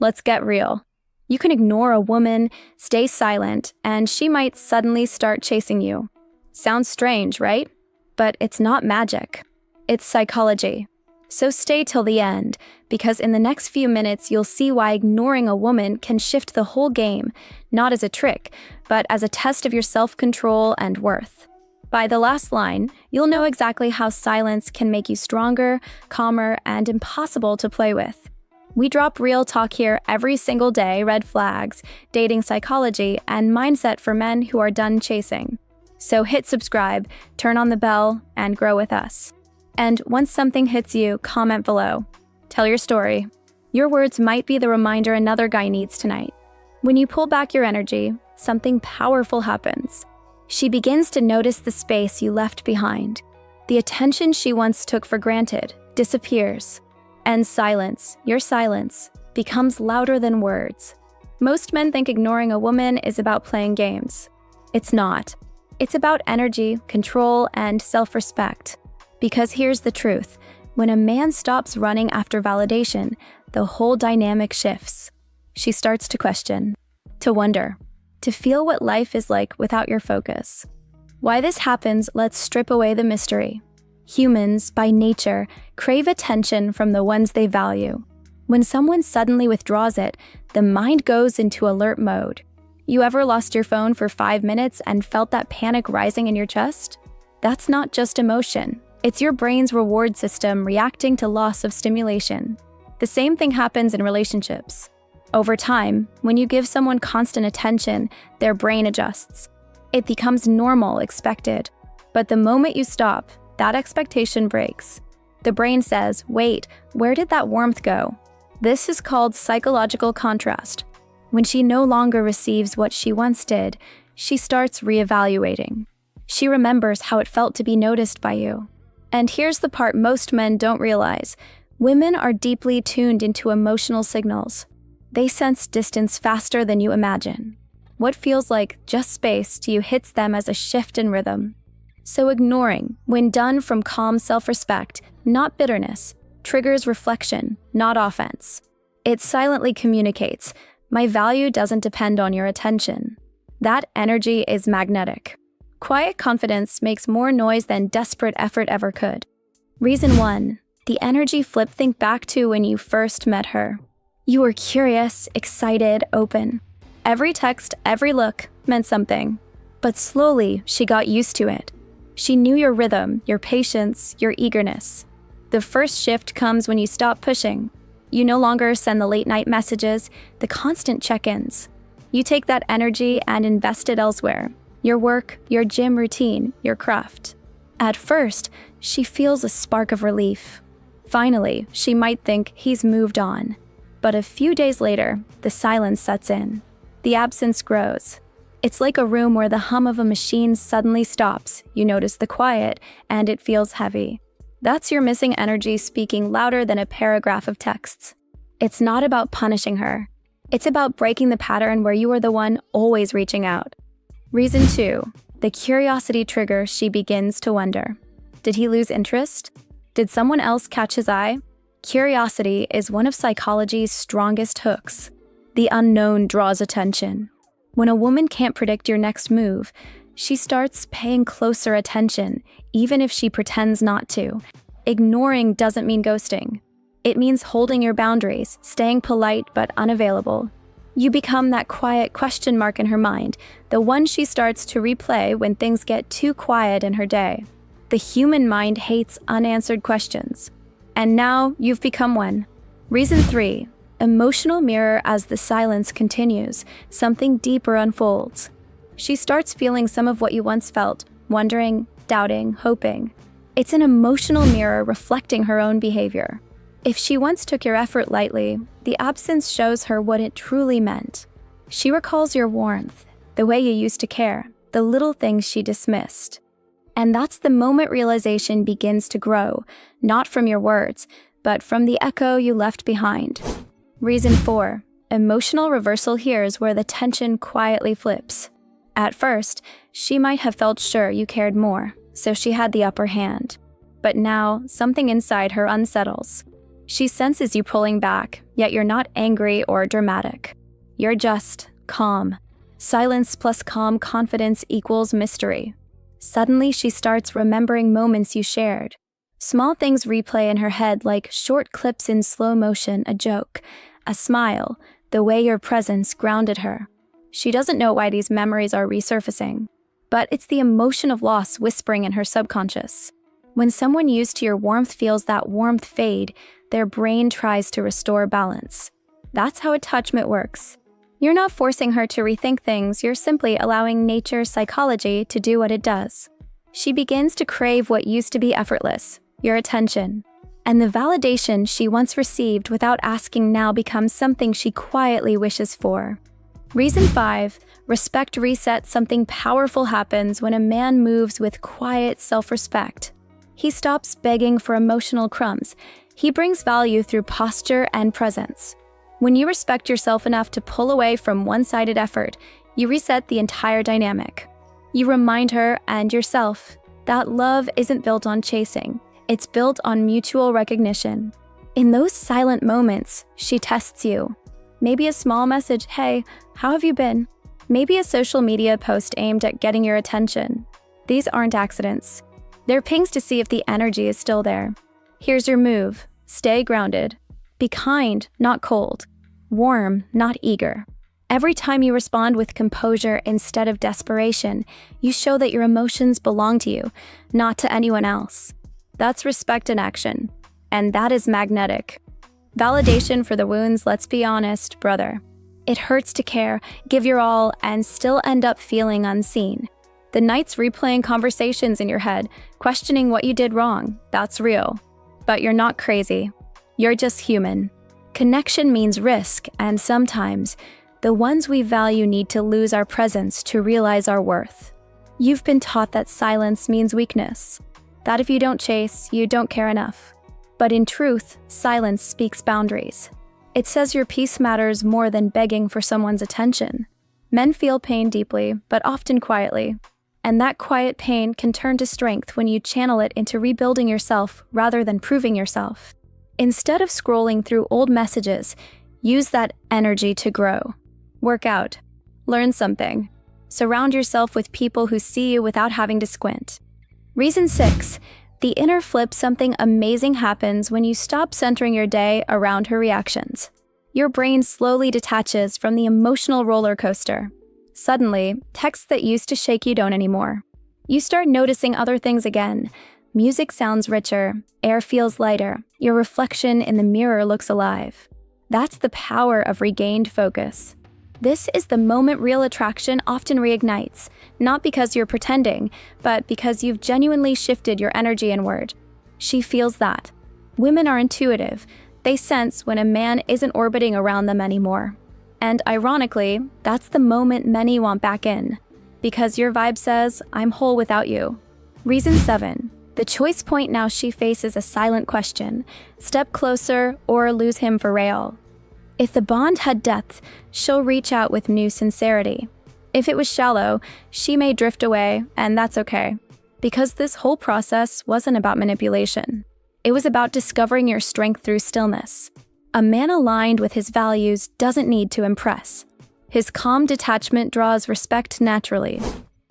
Let's get real. You can ignore a woman, stay silent, and she might suddenly start chasing you. Sounds strange, right? But it's not magic. It's psychology. So stay till the end, because in the next few minutes you'll see why ignoring a woman can shift the whole game, not as a trick, but as a test of your self-control and worth. By the last line, you'll know exactly how silence can make you stronger, calmer, and impossible to play with. We drop real talk here every single day: red flags, dating psychology, and mindset for men who are done chasing. So hit subscribe, turn on the bell, and grow with us. And once something hits you, comment below. Tell your story. Your words might be the reminder another guy needs tonight. When you pull back your energy, something powerful happens. She begins to notice the space you left behind. The attention she once took for granted disappears. And silence, your silence, becomes louder than words. Most men think ignoring a woman is about playing games. It's not. It's about energy, control, and self-respect. Because here's the truth. When a man stops running after validation, the whole dynamic shifts. She starts to question, to wonder, to feel what life is like without your focus. Why this happens, let's strip away the mystery. Humans, by nature, crave attention from the ones they value. When someone suddenly withdraws it, the mind goes into alert mode. You ever lost your phone for 5 minutes and felt that panic rising in your chest? That's not just emotion. It's your brain's reward system reacting to loss of stimulation. The same thing happens in relationships. Over time, when you give someone constant attention, their brain adjusts. It becomes normal, expected. But the moment you stop, that expectation breaks. The brain says, wait, where did that warmth go? This is called psychological contrast. When she no longer receives what she once did, she starts reevaluating. She remembers how it felt to be noticed by you. And here's the part most men don't realize. Women are deeply tuned into emotional signals. They sense distance faster than you imagine. What feels like just space to you hits them as a shift in rhythm. So ignoring, when done from calm self-respect, not bitterness, triggers reflection, not offense. It silently communicates, my value doesn't depend on your attention. That energy is magnetic. Quiet confidence makes more noise than desperate effort ever could. Reason 1. The energy flip. Think back to when you first met her. You were curious, excited, open. Every text, every look meant something. But slowly, she got used to it. She knew your rhythm, your patience, your eagerness. The first shift comes when you stop pushing. You no longer send the late-night messages, the constant check-ins. You take that energy and invest it elsewhere. Your work, your gym routine, your craft. At first, she feels a spark of relief. Finally, she might think he's moved on. But a few days later, the silence sets in. The absence grows. It's like a room where the hum of a machine suddenly stops. You notice the quiet, and it feels heavy. That's your missing energy speaking louder than a paragraph of texts. It's not about punishing her. It's about breaking the pattern where you are the one always reaching out. Reason 2. The curiosity triggers. She begins to wonder. Did he lose interest? Did someone else catch his eye? Curiosity is one of psychology's strongest hooks. The unknown draws attention. When a woman can't predict your next move, she starts paying closer attention, even if she pretends not to. Ignoring doesn't mean ghosting. It means holding your boundaries, staying polite but unavailable. You become that quiet question mark in her mind, the one she starts to replay when things get too quiet in her day. The human mind hates unanswered questions. And now you've become one. Reason 3. Emotional mirror. As the silence continues, something deeper unfolds. She starts feeling some of what you once felt, wondering, doubting, hoping. It's an emotional mirror reflecting her own behavior. If she once took your effort lightly, the absence shows her what it truly meant. She recalls your warmth, the way you used to care, the little things she dismissed. And that's the moment realization begins to grow, not from your words, but from the echo you left behind. Reason 4. Emotional reversal. Here's where the tension quietly flips. At first, she might have felt sure you cared more, so she had the upper hand. But now, something inside her unsettles. She senses you pulling back, yet you're not angry or dramatic. You're just calm. Silence plus calm confidence equals mystery. Suddenly, she starts remembering moments you shared. Small things replay in her head like short clips in slow motion, a joke, a smile, the way your presence grounded her. She doesn't know why these memories are resurfacing, but it's the emotion of loss whispering in her subconscious. When someone used to your warmth feels that warmth fade, their brain tries to restore balance. That's how attachment works. You're not forcing her to rethink things, you're simply allowing nature's psychology to do what it does. She begins to crave what used to be effortless, your attention. And the validation she once received without asking now becomes something she quietly wishes for. Reason 5, respect reset. Something powerful happens when a man moves with quiet self-respect. He stops begging for emotional crumbs. He brings value through posture and presence. When you respect yourself enough to pull away from one-sided effort, you reset the entire dynamic. You remind her and yourself that love isn't built on chasing, it's built on mutual recognition. In those silent moments, she tests you. Maybe a small message, "Hey, how have you been?" Maybe a social media post aimed at getting your attention. These aren't accidents. They're pings to see if the energy is still there. Here's your move. Stay grounded. Be kind, not cold. Warm, not eager. Every time you respond with composure instead of desperation, you show that your emotions belong to you, not to anyone else. That's respect in action. And that is magnetic. Validation for the wounds, let's be honest, brother. It hurts to care, give your all, and still end up feeling unseen. The nights replaying conversations in your head, questioning what you did wrong, that's real. But you're not crazy. You're just human. Connection means risk, and sometimes, the ones we value need to lose our presence to realize our worth. You've been taught that silence means weakness, that if you don't chase, you don't care enough. But in truth, silence speaks boundaries. It says your peace matters more than begging for someone's attention. Men feel pain deeply, but often quietly. And that quiet pain can turn to strength when you channel it into rebuilding yourself rather than proving yourself. Instead of scrolling through old messages, use that energy to grow. Work out. Learn something. Surround yourself with people who see you without having to squint. Reason 6, the inner flip. Something amazing happens when you stop centering your day around her reactions. Your brain slowly detaches from the emotional roller coaster. Suddenly, texts that used to shake you don't anymore. You start noticing other things again. Music sounds richer, air feels lighter, your reflection in the mirror looks alive. That's the power of regained focus. This is the moment real attraction often reignites, not because you're pretending, but because you've genuinely shifted your energy inward. She feels that. Women are intuitive. They sense when a man isn't orbiting around them anymore. And ironically, that's the moment many want back in, because your vibe says, "I'm whole without you." Reason 7. The choice point. Now she faces a silent question. Step closer or lose him for real. If the bond had depth, she'll reach out with new sincerity. If it was shallow, she may drift away, and that's okay. Because this whole process wasn't about manipulation. It was about discovering your strength through stillness. A man aligned with his values doesn't need to impress. His calm detachment draws respect naturally.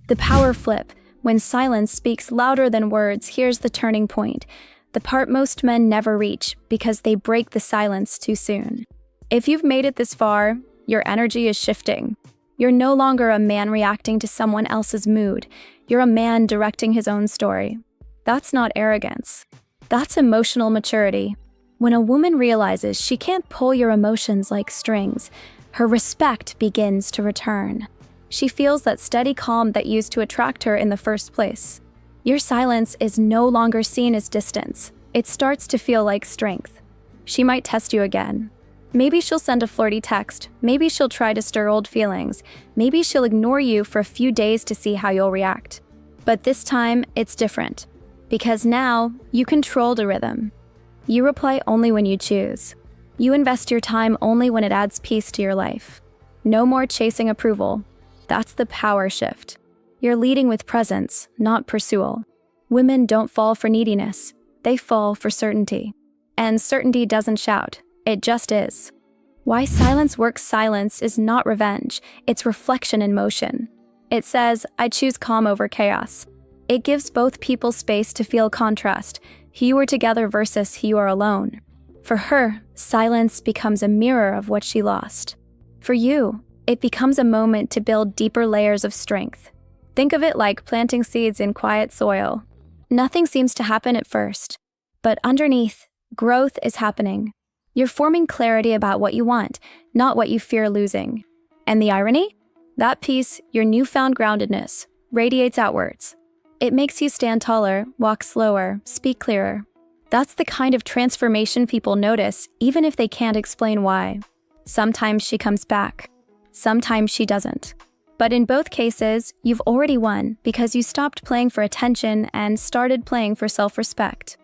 The power flip. When silence speaks louder than words, here's the turning point. The part most men never reach because they break the silence too soon. If you've made it this far, your energy is shifting. You're no longer a man reacting to someone else's mood. You're a man directing his own story. That's not arrogance. That's emotional maturity. When a woman realizes she can't pull your emotions like strings, her respect begins to return. She feels that steady calm that used to attract her in the first place. Your silence is no longer seen as distance. It starts to feel like strength. She might test you again. Maybe she'll send a flirty text. Maybe she'll try to stir old feelings. Maybe she'll ignore you for a few days to see how you'll react. But this time, it's different. Because now, you control the rhythm. You reply only when you choose. You invest your time only when it adds peace to your life. No more chasing approval. That's the power shift. You're leading with presence, not pursuit. Women don't fall for neediness. They fall for certainty. And certainty doesn't shout. It just is. Why silence works. Silence is not revenge, it's reflection in motion. It says, I choose calm over chaos. It gives both people space to feel contrast, who you are together versus who you are alone. For her, silence becomes a mirror of what she lost. For you, it becomes a moment to build deeper layers of strength. Think of it like planting seeds in quiet soil. Nothing seems to happen at first, but underneath, growth is happening. You're forming clarity about what you want, not what you fear losing. And the irony? That peace, your newfound groundedness, radiates outwards. It makes you stand taller, walk slower, speak clearer. That's the kind of transformation people notice, even if they can't explain why. Sometimes she comes back. Sometimes she doesn't. But in both cases, you've already won because you stopped playing for attention and started playing for self-respect.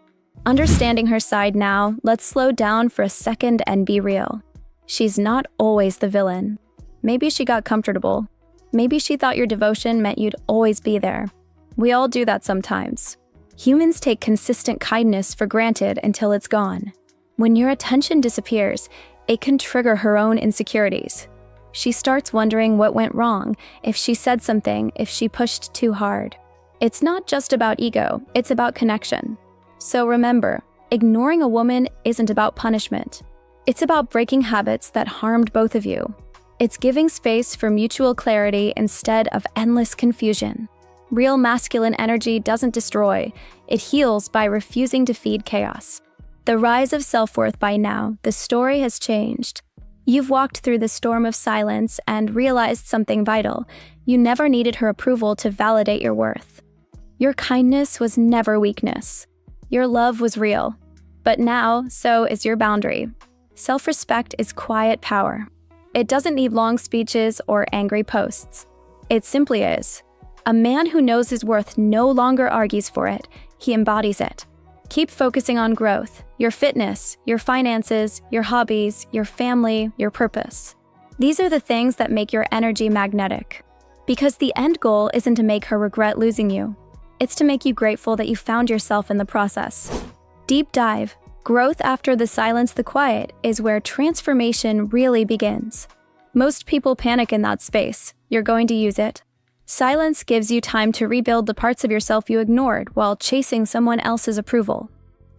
Understanding her side now, let's slow down for a second and be real. She's not always the villain. Maybe she got comfortable. Maybe she thought your devotion meant you'd always be there. We all do that sometimes. Humans take consistent kindness for granted until it's gone. When your attention disappears, it can trigger her own insecurities. She starts wondering what went wrong, if she said something, if she pushed too hard. It's not just about ego, it's about connection. So remember, ignoring a woman isn't about punishment. It's about breaking habits that harmed both of you. It's giving space for mutual clarity instead of endless confusion. Real masculine energy doesn't destroy, it heals by refusing to feed chaos. The rise of self-worth. By now, the story has changed. You've walked through the storm of silence and realized something vital. You never needed her approval to validate your worth. Your kindness was never weakness. Your love was real. But now, so is your boundary. Self-respect is quiet power. It doesn't need long speeches or angry posts. It simply is. A man who knows his worth no longer argues for it, he embodies it. Keep focusing on growth, your fitness, your finances, your hobbies, your family, your purpose. These are the things that make your energy magnetic. Because the end goal isn't to make her regret losing you. It's to make you grateful that you found yourself in the process. Deep dive, growth after the silence, the quiet, is where transformation really begins. Most people panic in that space. You're going to use it. Silence gives you time to rebuild the parts of yourself you ignored while chasing someone else's approval.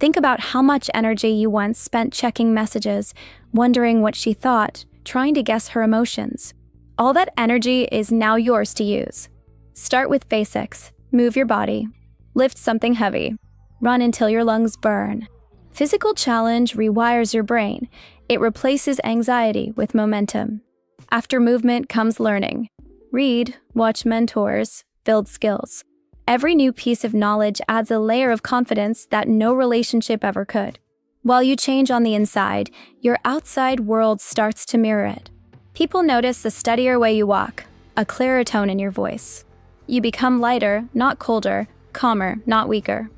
Think about how much energy you once spent checking messages, wondering what she thought, trying to guess her emotions. All that energy is now yours to use. Start with basics. Move your body. Lift something heavy. Run until your lungs burn. Physical challenge rewires your brain. It replaces anxiety with momentum. After movement comes learning. Read, watch mentors, build skills. Every new piece of knowledge adds a layer of confidence that no relationship ever could. While you change on the inside, your outside world starts to mirror it. People notice the steadier way you walk, a clearer tone in your voice. You become lighter, not colder, calmer, not weaker.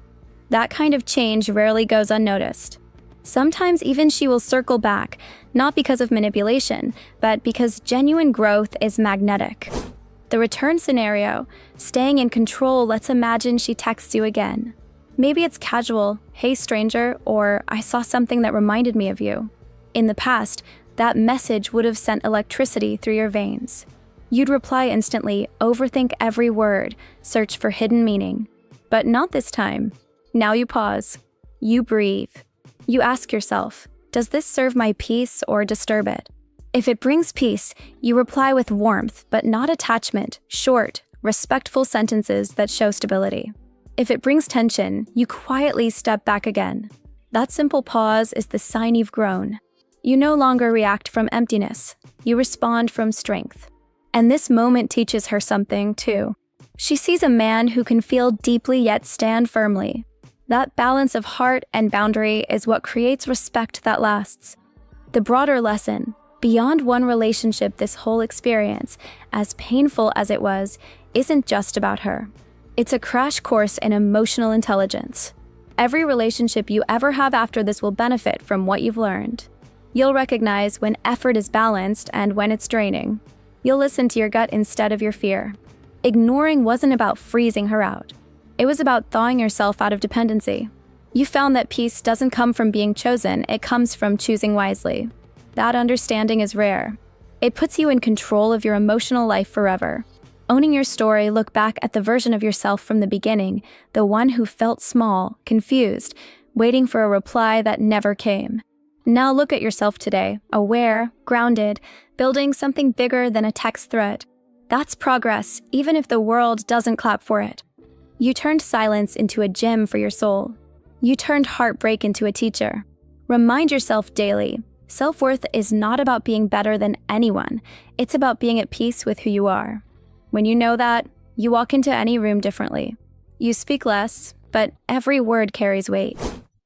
That kind of change rarely goes unnoticed. Sometimes even she will circle back, not because of manipulation, but because genuine growth is magnetic. The return scenario, staying in control, let's imagine she texts you again. Maybe it's casual, hey stranger, or I saw something that reminded me of you. In the past, that message would have sent electricity through your veins. You'd reply instantly, overthink every word, search for hidden meaning. But not this time. Now you pause. You breathe. You ask yourself, does this serve my peace or disturb it? If it brings peace, you reply with warmth, but not attachment, short, respectful sentences that show stability. If it brings tension, you quietly step back again. That simple pause is the sign you've grown. You no longer react from emptiness. You respond from strength. And this moment teaches her something, too. She sees a man who can feel deeply yet stand firmly. That balance of heart and boundary is what creates respect that lasts. The broader lesson, beyond one relationship, this whole experience, as painful as it was, isn't just about her. It's a crash course in emotional intelligence. Every relationship you ever have after this will benefit from what you've learned. You'll recognize when effort is balanced and when it's draining. You'll listen to your gut instead of your fear. Ignoring wasn't about freezing her out. It was about thawing yourself out of dependency. You found that peace doesn't come from being chosen, it comes from choosing wisely. That understanding is rare. It puts you in control of your emotional life forever. Owning your story, look back at the version of yourself from the beginning, the one who felt small, confused, waiting for a reply that never came. Now look at yourself today, aware, grounded, building something bigger than a text thread. That's progress, even if the world doesn't clap for it. You turned silence into a gym for your soul. You turned heartbreak into a teacher. Remind yourself daily, self-worth is not about being better than anyone. It's about being at peace with who you are. When you know that, you walk into any room differently. You speak less, but every word carries weight.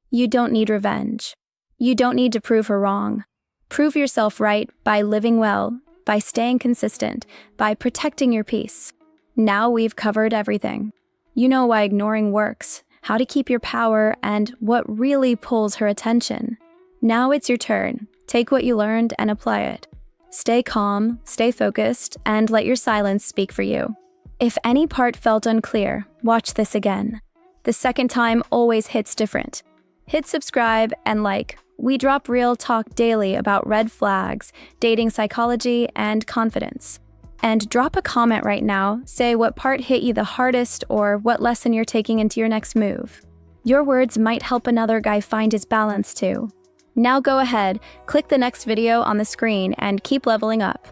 You don't need revenge. You don't need to prove her wrong. Prove yourself right by living well, by staying consistent, by protecting your peace. Now we've covered everything. You know why ignoring works, how to keep your power, and what really pulls her attention. Now it's your turn. Take what you learned and apply it. Stay calm, stay focused, and let your silence speak for you. If any part felt unclear, watch this again. The second time always hits different. Hit subscribe and like. We drop real talk daily about red flags, dating psychology, and confidence. And drop a comment right now, say what part hit you the hardest or what lesson you're taking into your next move. Your words might help another guy find his balance too. Now go ahead, click the next video on the screen and keep leveling up.